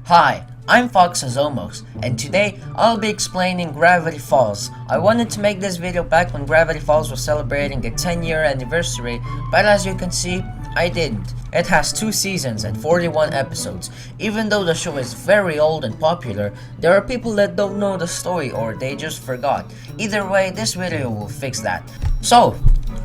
Hi, I'm Foxazomos, and today I'll be explaining Gravity Falls. I wanted to make this video back when Gravity Falls was celebrating a 10-year anniversary, but as you can see, I didn't. It has 2 seasons and 41 episodes. Even though the show is very old and popular, there are people that don't know the story or they just forgot. Either way, this video will fix that. So,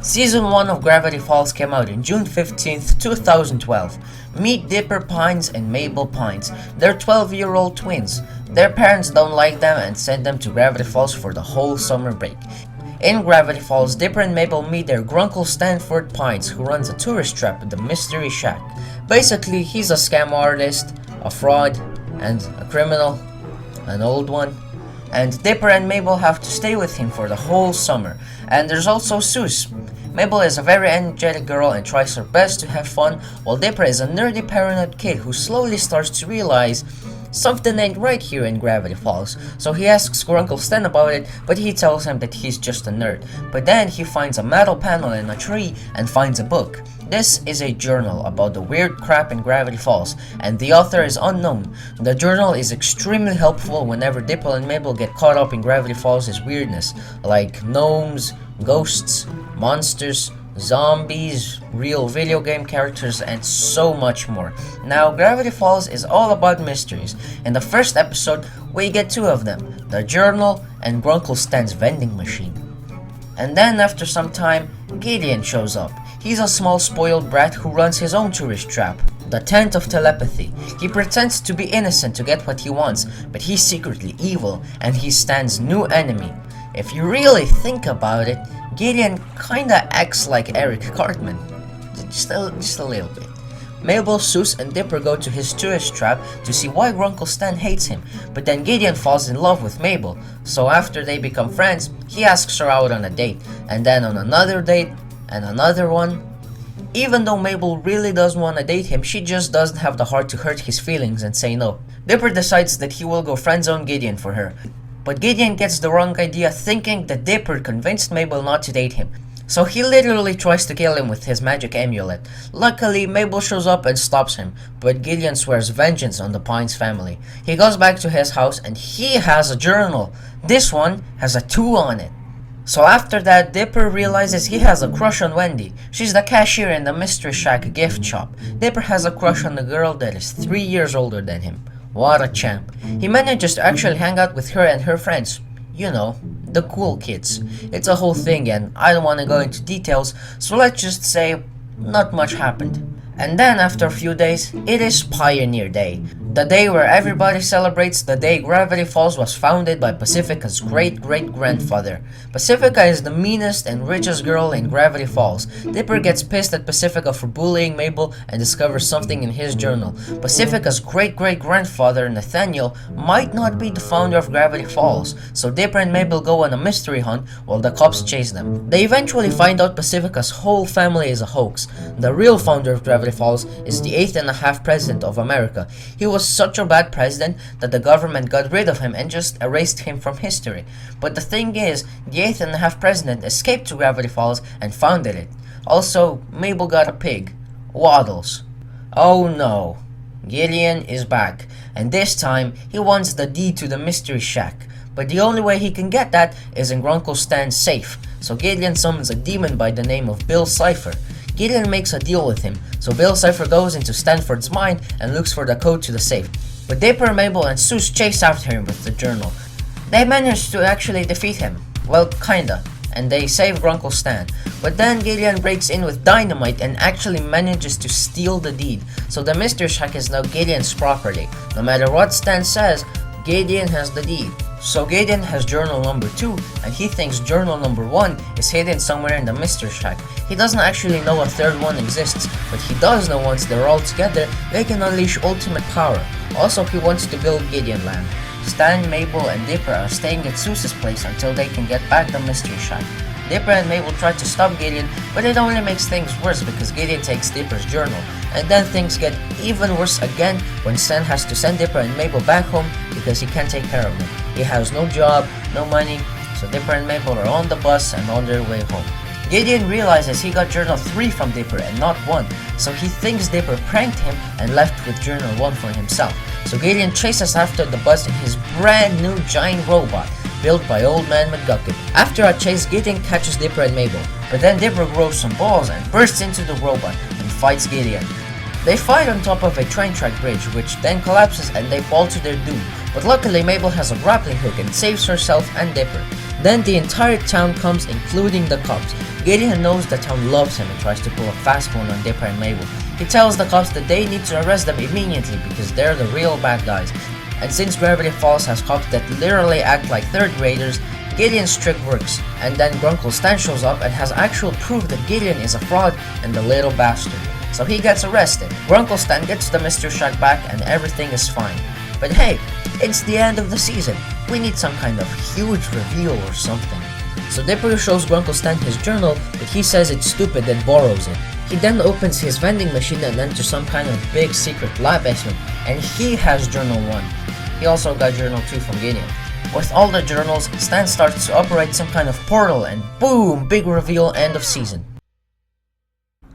Season 1 of Gravity Falls came out in June 15th, 2012. Meet Dipper Pines and Mabel Pines. They're 12-year-old twins. Their parents don't like them and send them to Gravity Falls for the whole summer break. In Gravity Falls, Dipper and Mabel meet their grunkle Stanford Pines, who runs a tourist trap at the Mystery Shack. Basically, he's a scam artist, a fraud, and a criminal, an old one. And Dipper and Mabel have to stay with him for the whole summer. And there's also Seuss. Mabel is a very energetic girl and tries her best to have fun, while Dipper is a nerdy paranoid kid who slowly starts to realize something ain't right here in Gravity Falls. So he asks Grunkle Stan about it, but he tells him that he's just a nerd. But then he finds a metal panel in a tree and finds a book. This is a journal about the weird crap in Gravity Falls, and the author is unknown. The journal is extremely helpful whenever Dipper and Mabel get caught up in Gravity Falls' weirdness, like gnomes, ghosts, monsters, zombies, real video game characters, and so much more. Now, Gravity Falls is all about mysteries. In the first episode, we get 2 of them, the journal and Grunkle Stan's vending machine. And then after some time, Gideon shows up. He's a small spoiled brat who runs his own tourist trap, the Tent of Telepathy. He pretends to be innocent to get what he wants, but he's secretly evil, and he's Stan's new enemy. If you really think about it, Gideon kinda acts like Eric Cartman. Just a little bit. Mabel, Seuss, and Dipper go to his tourist trap to see why Grunkle Stan hates him, but then Gideon falls in love with Mabel. So after they become friends, he asks her out on a date, and then on another date, and another one. Even though Mabel really does want to date him, she just doesn't have the heart to hurt his feelings and say no. Dipper decides that he will go friend-zone Gideon for her. But Gideon gets the wrong idea, thinking that Dipper convinced Mabel not to date him. So he literally tries to kill him with his magic amulet. Luckily, Mabel shows up and stops him, but Gideon swears vengeance on the Pines family. He goes back to his house and he has a journal. This one has a 2 on it. So after that, Dipper realizes he has a crush on Wendy. She's the cashier in the Mystery Shack gift shop. Dipper has a crush on a girl that is 3 years older than him. What a champ. He manages to actually hang out with her and her friends. You know, the cool kids. It's a whole thing and I don't want to go into details, so let's just say not much happened. And then after a few days, it is Pioneer Day. The day where everybody celebrates the day Gravity Falls was founded by Pacifica's great-great-grandfather. Pacifica is the meanest and richest girl in Gravity Falls. Dipper gets pissed at Pacifica for bullying Mabel and discovers something in his journal. Pacifica's great-great-grandfather, Nathaniel, might not be the founder of Gravity Falls, so Dipper and Mabel go on a mystery hunt while the cops chase them. They eventually find out Pacifica's whole family is a hoax. The real founder of Gravity Falls is the 8th president of America. He was such a bad president that the government got rid of him and just erased him from history. But the thing is, the 8th president escaped to Gravity Falls and founded it. Also, Mabel got a pig, Waddles. Oh no, Gideon is back, and this time he wants the deed to the Mystery Shack. But the only way he can get that is in Grunkle Stan's safe, so Gideon summons a demon by the name of Bill Cipher. Gideon makes a deal with him, so Bill Cipher goes into Stanford's mind and looks for the code to the safe. But Dipper, Mabel, and Seuss chase after him with the journal. They manage to actually defeat him. Well, kinda. And they save Grunkle Stan. But then Gideon breaks in with dynamite and actually manages to steal the deed. So the Mystery Shack is now Gideon's property. No matter what Stan says, Gideon has the deed. So Gideon has journal number 2, and he thinks journal number 1 is hidden somewhere in the Mystery Shack. He doesn't actually know a third one exists, but he does know once they're all together, they can unleash ultimate power. Also, he wants to build Gideon Land. Stan, Mabel, and Dipper are staying at Seuss's place until they can get back the Mystery Shack. Dipper and Mabel try to stop Gideon, but it only makes things worse because Gideon takes Dipper's journal. And then things get even worse again when Stan has to send Dipper and Mabel back home because he can't take care of them. He has no job, no money, so Dipper and Mabel are on the bus and on their way home. Gideon realizes he got Journal 3 from Dipper and not 1, so he thinks Dipper pranked him and left with Journal 1 for himself. So Gideon chases after the bus in his brand new giant robot built by Old Man McGucket. After a chase, Gideon catches Dipper and Mabel, but then Dipper grows some balls and bursts into the robot and fights Gideon. They fight on top of a train track bridge, which then collapses and they fall to their doom, but luckily Mabel has a grappling hook and saves herself and Dipper. Then the entire town comes, including the cops. Gideon knows the town loves him and tries to pull a fast one on Dipper and Mabel. He tells the cops that they need to arrest them immediately because they're the real bad guys. And since Gravity Falls has cops that literally act like third graders, Gideon's trick works, and then Grunkle Stan shows up and has actual proof that Gideon is a fraud and a little bastard. So he gets arrested. Grunkle Stan gets the Mystery Shack back and everything is fine. But hey, it's the end of the season. We need some kind of huge reveal or something. So Dipper shows Grunkle Stan his journal, but he says it's stupid and borrows it. He then opens his vending machine and enters some kind of big secret lab basement, and he has Journal 1. He also got Journal 2 from Gideon. With all the journals, Stan starts to operate some kind of portal and boom, big reveal, end of season.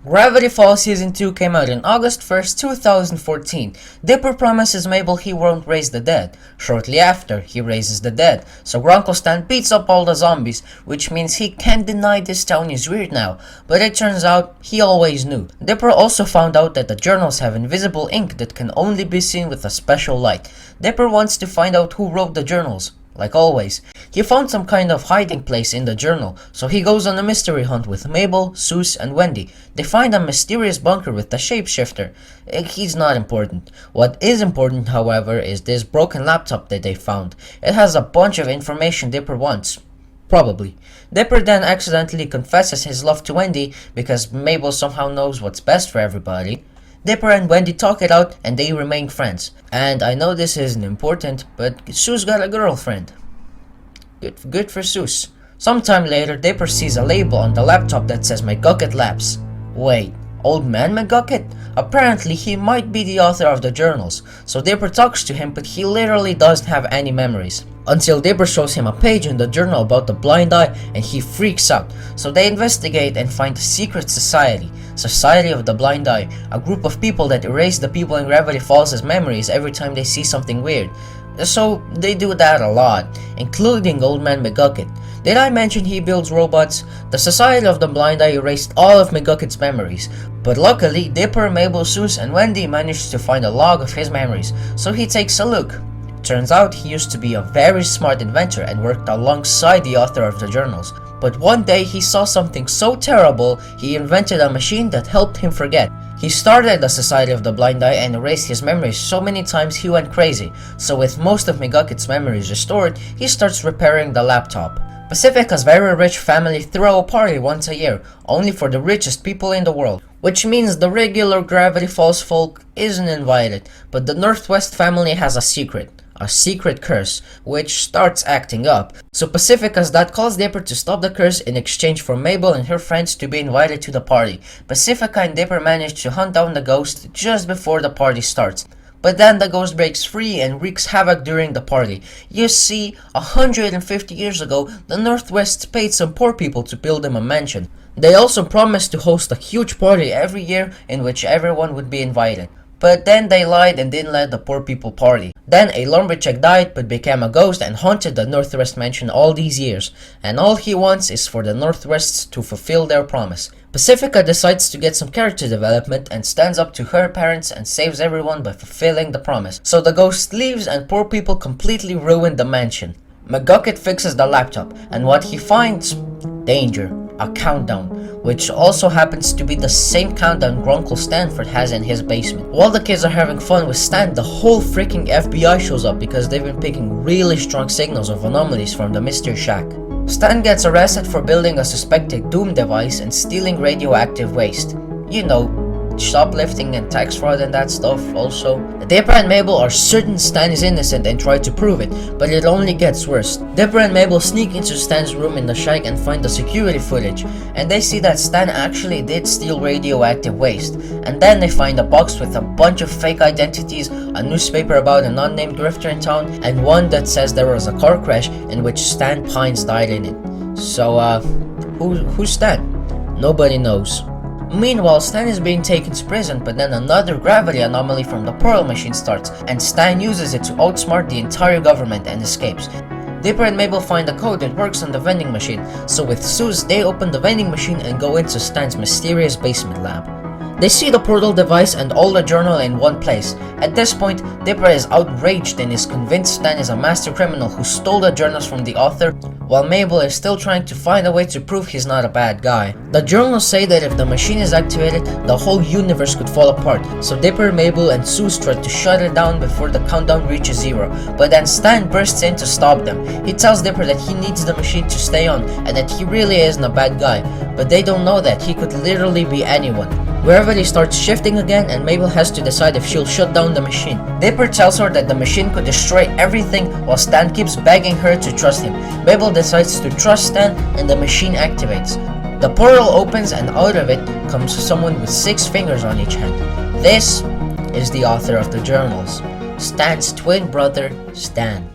Gravity Falls Season 2 came out on August 1st, 2014. Dipper promises Mabel he won't raise the dead. Shortly after, he raises the dead, so Grunkle Stan beats up all the zombies, which means he can't deny this town is weird now, but it turns out he always knew. Dipper also found out that the journals have invisible ink that can only be seen with a special light. Dipper wants to find out who wrote the journals. Like always, he found some kind of hiding place in the journal, so he goes on a mystery hunt with Mabel, Zeus, and Wendy. They find a mysterious bunker with the shapeshifter. He's not important. What is important, however, is this broken laptop that they found. It has a bunch of information Dipper wants. Probably. Dipper then accidentally confesses his love to Wendy because Mabel somehow knows what's best for everybody. Dipper and Wendy talk it out and they remain friends. And I know this isn't important, but Zeus got a girlfriend. Good for Zeus. Sometime later, Dipper sees a label on the laptop that says McGucket Labs. Wait, Old Man McGucket? Apparently he might be the author of the journals, so Dipper talks to him, but he literally doesn't have any memories. Until Dipper shows him a page in the journal about the blind eye and he freaks out. So they investigate and find a secret society. Society of the Blind Eye, a group of people that erase the people in Gravity Falls' memories every time they see something weird. So they do that a lot, including Old Man McGucket. Did I mention he builds robots? The Society of the Blind Eye erased all of McGucket's memories, but luckily Dipper, Mabel, Zeus, and Wendy managed to find a log of his memories, so he takes a look. Turns out he used to be a very smart inventor and worked alongside the author of the journals. But one day he saw something so terrible, he invented a machine that helped him forget. He started the Society of the Blind Eye and erased his memories so many times he went crazy. So with most of McGucket's memories restored, he starts repairing the laptop. Pacifica's very rich family throw a party once a year, only for the richest people in the world. Which means the regular Gravity Falls folk isn't invited, but the Northwest family has a secret curse, which starts acting up. So Pacifica's dad calls Dipper to stop the curse in exchange for Mabel and her friends to be invited to the party. Pacifica and Dipper manage to hunt down the ghost just before the party starts. But then the ghost breaks free and wreaks havoc during the party. You see, 150 years ago, the Northwest paid some poor people to build them a mansion. They also promised to host a huge party every year in which everyone would be invited. But then they lied and didn't let the poor people party. Then a lumberjack died but became a ghost and haunted the Northwest mansion all these years. And all he wants is for the Northwests to fulfill their promise. Pacifica decides to get some character development and stands up to her parents and saves everyone by fulfilling the promise. So the ghost leaves and poor people completely ruin the mansion. McGucket fixes the laptop and what he finds? Danger. A countdown, which also happens to be the same countdown Grunkle Stanford has in his basement. While the kids are having fun with Stan, the whole freaking FBI shows up because they've been picking really strong signals of anomalies from the Mystery Shack. Stan gets arrested for building a suspected Doom device and stealing radioactive waste. You know, shoplifting and tax fraud and that stuff also. Dipper and Mabel are certain Stan is innocent and try to prove it, but it only gets worse. Dipper and Mabel sneak into Stan's room in the shack and find the security footage, and they see that Stan actually did steal radioactive waste. And then they find a box with a bunch of fake identities, a newspaper about an unnamed grifter in town, and one that says there was a car crash in which Stan Pines died in it. So, who's Stan? Nobody knows. Meanwhile, Stan is being taken to prison, but then another gravity anomaly from the portal machine starts, and Stan uses it to outsmart the entire government and escapes. Dipper and Mabel find a code that works on the vending machine, so with Suze, they open the vending machine and go into Stan's mysterious basement lab. They see the portal device and all the journal in one place. At this point, Dipper is outraged and is convinced Stan is a master criminal who stole the journals from the author, while Mabel is still trying to find a way to prove he's not a bad guy. The journals say that if the machine is activated, the whole universe could fall apart, so Dipper, Mabel, and Suze try to shut it down before the countdown reaches 0, but then Stan bursts in to stop them. He tells Dipper that he needs the machine to stay on and that he really isn't a bad guy, but they don't know that he could literally be anyone. Gravity starts shifting again and Mabel has to decide if she'll shut down the machine. Dipper tells her that the machine could destroy everything while Stan keeps begging her to trust him. Mabel decides to trust Stan and the machine activates. The portal opens and out of it comes someone with 6 fingers on each hand. This is the author of the journals, Stan's twin brother, Stan.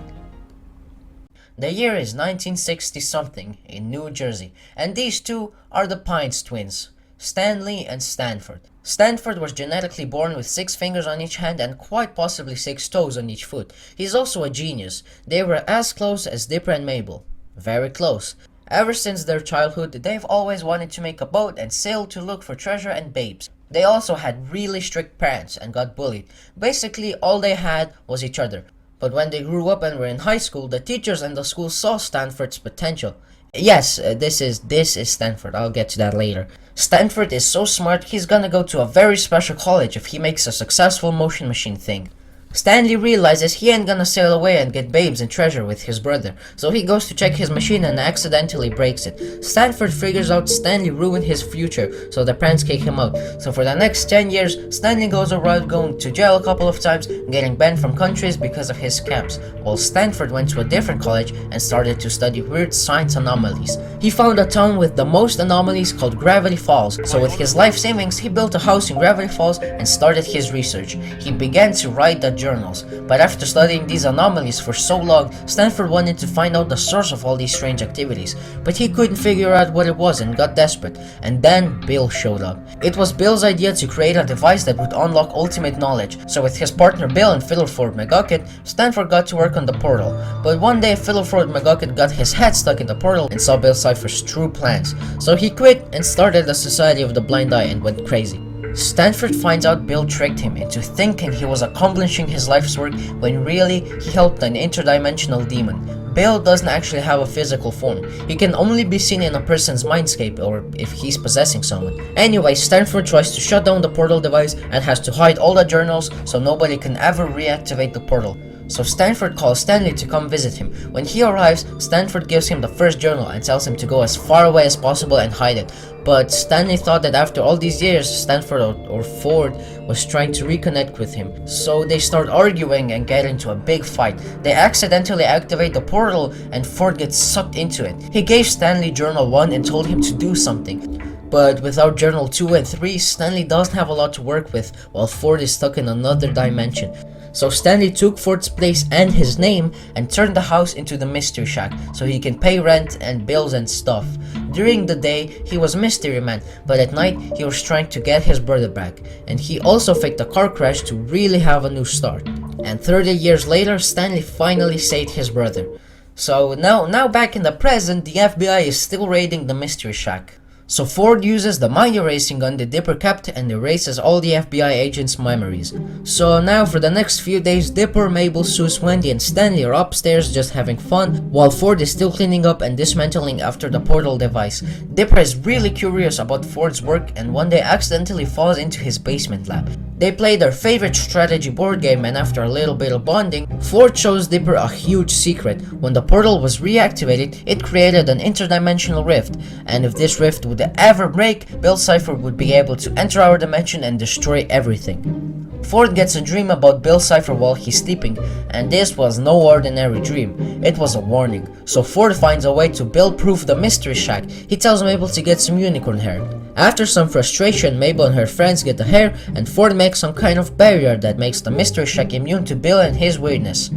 The year is 1960 something in New Jersey, and these two are the Pines twins, Stanley and Stanford. Stanford was genetically born with 6 fingers on each hand and quite possibly 6 toes on each foot. He's also a genius. They were as close as Dipper and Mabel. Very close. Ever since their childhood, they've always wanted to make a boat and sail to look for treasure and babes. They also had really strict parents and got bullied. Basically, all they had was each other. But when they grew up and were in high school, the teachers and the school saw Stanford's potential. Yes, this is Stanford. I'll get to that later. Stanford is so smart, he's gonna go to a very special college if he makes a successful motion machine thing. Stanley realizes he ain't gonna sail away and get babes and treasure with his brother, so he goes to check his machine and accidentally breaks it. Stanford figures out Stanley ruined his future, so the parents kick him out. So for the next 10 years, Stanley goes around going to jail a couple of times and getting banned from countries because of his scams, while Stanford went to a different college and started to study weird science anomalies. He found a town with the most anomalies called Gravity Falls, so with his life savings, he built a house in Gravity Falls and started his research. He began to write the journals, but after studying these anomalies for so long, Stanford wanted to find out the source of all these strange activities, but he couldn't figure out what it was and got desperate, and then Bill showed up. It was Bill's idea to create a device that would unlock ultimate knowledge, so with his partner Bill and Fiddleford McGucket, Stanford got to work on the portal, but one day Fiddleford McGucket got his head stuck in the portal and saw Bill Cipher's true plans, so he quit and started the Society of the Blind Eye and went crazy. Stanford finds out Bill tricked him into thinking he was accomplishing his life's work when really he helped an interdimensional demon. Bill doesn't actually have a physical form. He can only be seen in a person's mindscape or if he's possessing someone. Anyway, Stanford tries to shut down the portal device and has to hide all the journals so nobody can ever reactivate the portal. So Stanford calls Stanley to come visit him. When he arrives, Stanford gives him the first journal and tells him to go as far away as possible and hide it. But Stanley thought that after all these years, Stanford or Ford was trying to reconnect with him. So they start arguing and get into a big fight. They accidentally activate the portal and Ford gets sucked into it. He gave Stanley Journal 1 and told him to do something. But without Journal 2 and 3, Stanley doesn't have a lot to work with while Ford is stuck in another dimension. So Stanley took Ford's place and his name and turned the house into the Mystery Shack so he can pay rent and bills and stuff. During the day, he was Mystery Man, but at night, he was trying to get his brother back. And he also faked a car crash to really have a new start. And 30 years later, Stanley finally saved his brother. So now back in the present, the FBI is still raiding the Mystery Shack. So Ford uses the mind erasing gun that Dipper kept and erases all the FBI agents' memories. So now for the next few days, Dipper, Mabel, Suze, Wendy and Stanley are upstairs just having fun, while Ford is still cleaning up and dismantling after the portal device. Dipper is really curious about Ford's work and one day accidentally falls into his basement lab. They play their favorite strategy board game and after a little bit of bonding, Ford shows Dipper a huge secret. When the portal was reactivated, it created an interdimensional rift, and if this rift would ever break, Bill Cipher would be able to enter our dimension and destroy everything. Ford gets a dream about Bill Cipher while he's sleeping, and this was no ordinary dream, it was a warning. So Ford finds a way to Bill-proof the Mystery Shack. He tells Mabel to get some unicorn hair. After some frustration, Mabel and her friends get the hair, and Ford makes some kind of barrier that makes the Mystery Shack immune to Bill and his weirdness.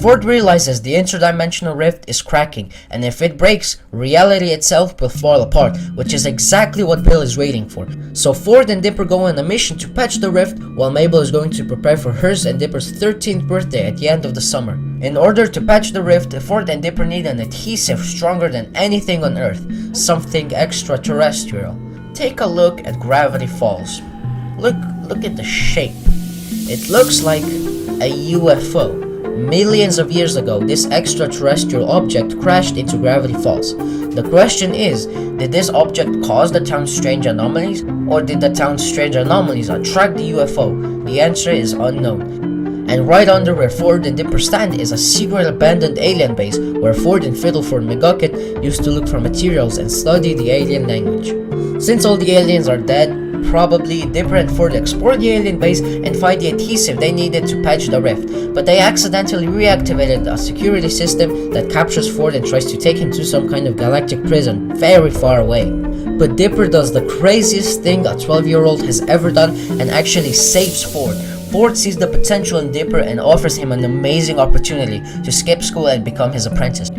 Ford realizes the interdimensional rift is cracking, and if it breaks, reality itself will fall apart, which is exactly what Bill is waiting for. So Ford and Dipper go on a mission to patch the rift, while Mabel is going to prepare for hers and Dipper's 13th birthday at the end of the summer. In order to patch the rift, Ford and Dipper need an adhesive stronger than anything on Earth, something extraterrestrial. Take a look at Gravity Falls. Look at the shape. It looks like a UFO. Millions of years ago, this extraterrestrial object crashed into Gravity Falls. The question is, did this object cause the town's strange anomalies, or did the town's strange anomalies attract the UFO? The answer is unknown. And right under where Ford and Dipper stand is a secret abandoned alien base where Ford and Fiddleford McGucket used to look for materials and study the alien language. Since all the aliens are dead, probably Dipper and Ford explore the alien base and find the adhesive they needed to patch the rift, but they accidentally reactivated a security system that captures Ford and tries to take him to some kind of galactic prison very far away. But Dipper does the craziest thing a 12-year-old has ever done and actually saves Ford. Ford sees the potential in Dipper and offers him an amazing opportunity to skip school and become his apprentice.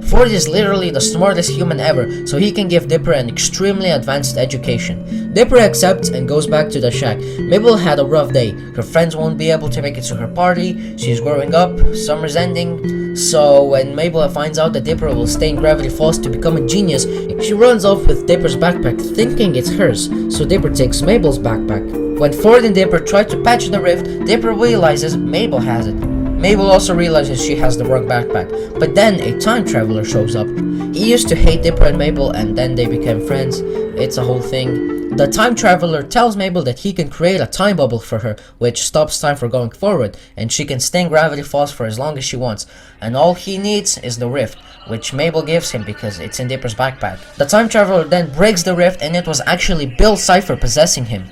Ford is literally the smartest human ever, so he can give Dipper an extremely advanced education. Dipper accepts and goes back to the shack. Mabel had a rough day. Her friends won't be able to make it to her party, she's growing up, summer's ending. So when Mabel finds out that Dipper will stay in Gravity Falls to become a genius, she runs off with Dipper's backpack thinking it's hers, so Dipper takes Mabel's backpack. When Ford and Dipper try to patch the rift, Dipper realizes Mabel has it. Mabel also realizes she has the wrong backpack, but then a time traveler shows up. He used to hate Dipper and Mabel, and then they became friends. It's a whole thing. The time traveler tells Mabel that he can create a time bubble for her, which stops time for going forward, and she can stay in Gravity Falls for as long as she wants, and all he needs is the rift, which Mabel gives him because it's in Dipper's backpack. The time traveler then breaks the rift, and it was actually Bill Cipher possessing him.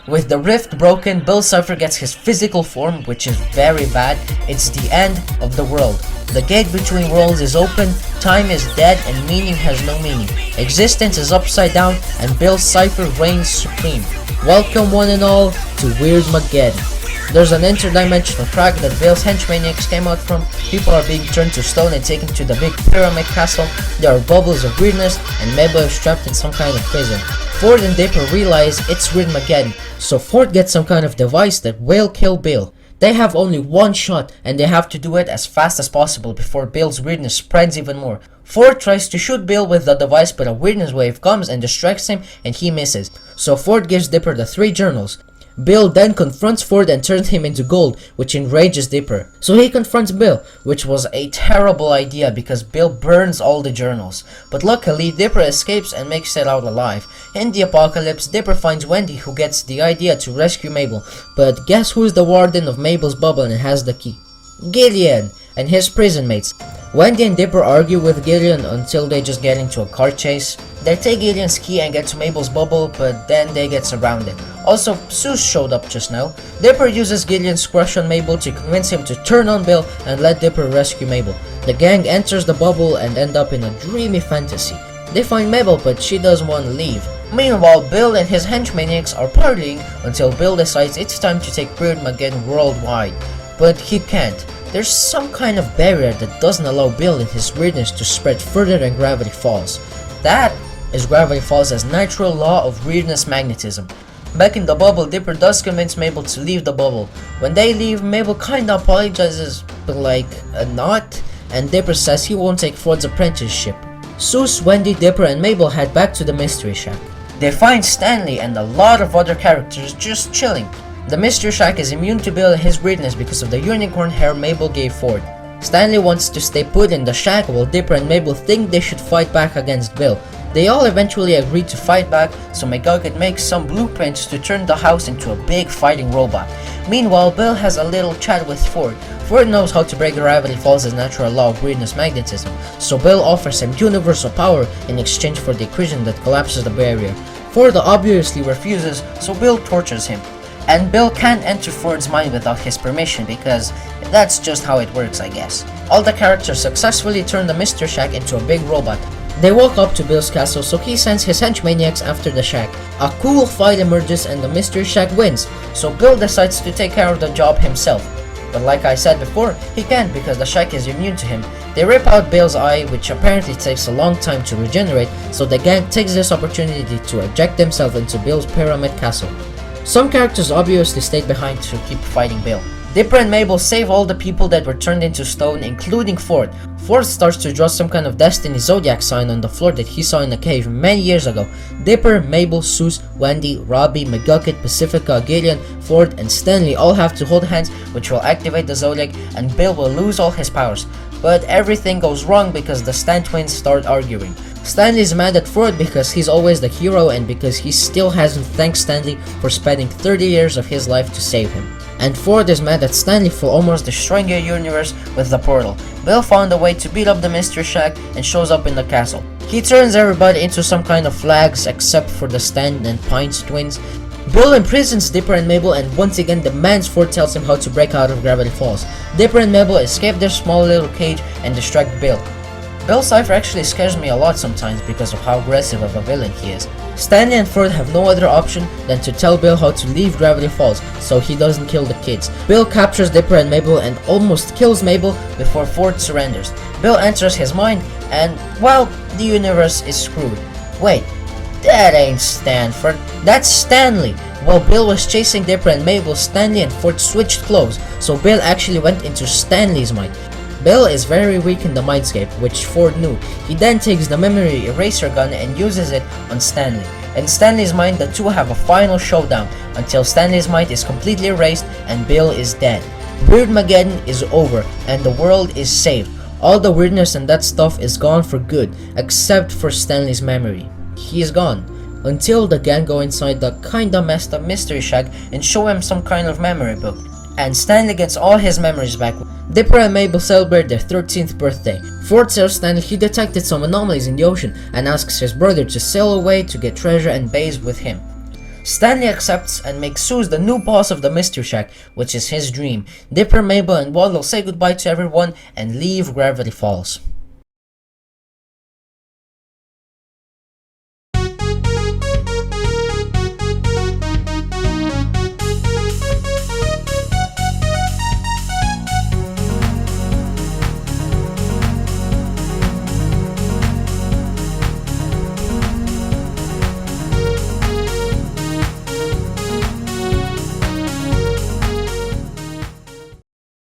With the rift broken, Bill Cipher gets his physical form, which is very bad. It's the end of the world. The gate between worlds is open, time is dead, and meaning has no meaning. Existence is upside down, and Bill Cipher reigns supreme. Welcome one and all to Weirdmageddon. There's an interdimensional crack that Bill's henchmaniacs came out from. People are being turned to stone and taken to the big pyramid castle. There are bubbles of weirdness, and Mabel is trapped in some kind of prison. Ford and Dipper realize it's Weirdmageddon, so Ford gets some kind of device that will kill Bill. They have only one shot, and they have to do it as fast as possible before Bill's weirdness spreads even more. Ford tries to shoot Bill with the device, but a weirdness wave comes and distracts him, and he misses. So Ford gives Dipper the 3 journals. Bill then confronts Ford and turns him into gold, which enrages Dipper. So he confronts Bill, which was a terrible idea because Bill burns all the journals. But luckily, Dipper escapes and makes it out alive. In the apocalypse, Dipper finds Wendy, who gets the idea to rescue Mabel. But guess who's the warden of Mabel's bubble and has the key? Gideon and his prison mates. Wendy and Dipper argue with Gideon until they just get into a car chase. They take Gideon's key and get to Mabel's bubble, but then they get surrounded. Also, Zeus showed up just now. Dipper uses Gideon's crush on Mabel to convince him to turn on Bill and let Dipper rescue Mabel. The gang enters the bubble and end up in a dreamy fantasy. They find Mabel, but she doesn't want to leave. Meanwhile, Bill and his henchmaniacs are partying until Bill decides it's time to take Weirdmageddon worldwide. But he can't. There's some kind of barrier that doesn't allow Bill and his weirdness to spread further than Gravity Falls. That is Gravity Falls' natural law of weirdness magnetism. Back in the bubble, Dipper does convince Mabel to leave the bubble. When they leave, Mabel kinda apologizes, but like, not, and Dipper says he won't take Ford's apprenticeship. Zeus, Wendy, Dipper, and Mabel head back to the Mystery Shack. They find Stanley and a lot of other characters just chilling. The Mystery Shack is immune to Bill and his weirdness because of the unicorn hair Mabel gave Ford. Stanley wants to stay put in the shack while Dipper and Mabel think they should fight back against Bill. They all eventually agree to fight back, so McGucket makes some blueprints to turn the house into a big fighting robot. Meanwhile, Bill has a little chat with Ford. Ford knows how to break Gravity Falls' natural law of weirdness magnetism, so Bill offers him universal power in exchange for the equation that collapses the barrier. Ford obviously refuses, so Bill tortures him. And Bill can't enter Ford's mind without his permission because that's just how it works, I guess. All the characters successfully turn the Mystery Shack into a big robot. They walk up to Bill's castle, so he sends his henchmaniacs after the shack. A cool fight emerges and the Mystery Shack wins, so Bill decides to take care of the job himself. but like I said before, he can't because the shack is immune to him. They rip out Bill's eye, which apparently takes a long time to regenerate, so the gang takes this opportunity to eject themselves into Bill's pyramid castle. Some characters obviously stayed behind to keep fighting Bill. Dipper and Mabel save all the people that were turned into stone, including Ford. Ford starts to draw some kind of destiny zodiac sign on the floor that he saw in a cave many years ago. Dipper, Mabel, Seuss, Wendy, Robbie, McGucket, Pacifica, Gideon, Ford, and Stanley all have to hold hands, which will activate the zodiac, and Bill will lose all his powers. But everything goes wrong because the Stan twins start arguing. Stanley is mad at Ford because he's always the hero and because he still hasn't thanked Stanley for spending 30 years of his life to save him. And Ford is mad at Stanley for almost destroying your universe with the portal. Bill found a way to beat up the mystery shack and shows up in the castle. He turns everybody into some kind of flags except for the Stan and Pines twins. Bill imprisons Dipper and Mabel and once again demands Ford tells him how to break out of Gravity Falls. Dipper and Mabel escape their small little cage and distract Bill. Bill's cipher actually scares me a lot sometimes because of how aggressive of a villain he is. Stanley and Ford have no other option than to tell Bill how to leave Gravity Falls so he doesn't kill the kids. Bill captures Dipper and Mabel and almost kills Mabel before Ford surrenders. Bill enters his mind and, well, the universe is screwed. Wait, that ain't Stanford, that's Stanley. While Bill was chasing Dipper and Mabel, Stanley and Ford switched clothes, so Bill actually went into Stanley's mind. Bill is very weak in the mindscape, which Ford knew. He then takes the memory eraser gun and uses it on Stanley. In Stanley's mind, the two have a final showdown until Stanley's mind is completely erased and Bill is dead. Weirdmageddon is over and the world is saved. All the weirdness and that stuff is gone for good, except for Stanley's memory. He is gone. Until the gang go inside the kinda messed up mystery shack and show him some kind of memory book. And Stanley gets all his memories back. Dipper and Mabel celebrate their 13th birthday. Ford tells Stanley he detected some anomalies in the ocean and asks his brother to sail away to get treasure and base with him. Stanley accepts and makes Seuss the new boss of the mystery shack, which is his dream. Dipper, Mabel, and Waddle say goodbye to everyone and leave Gravity Falls.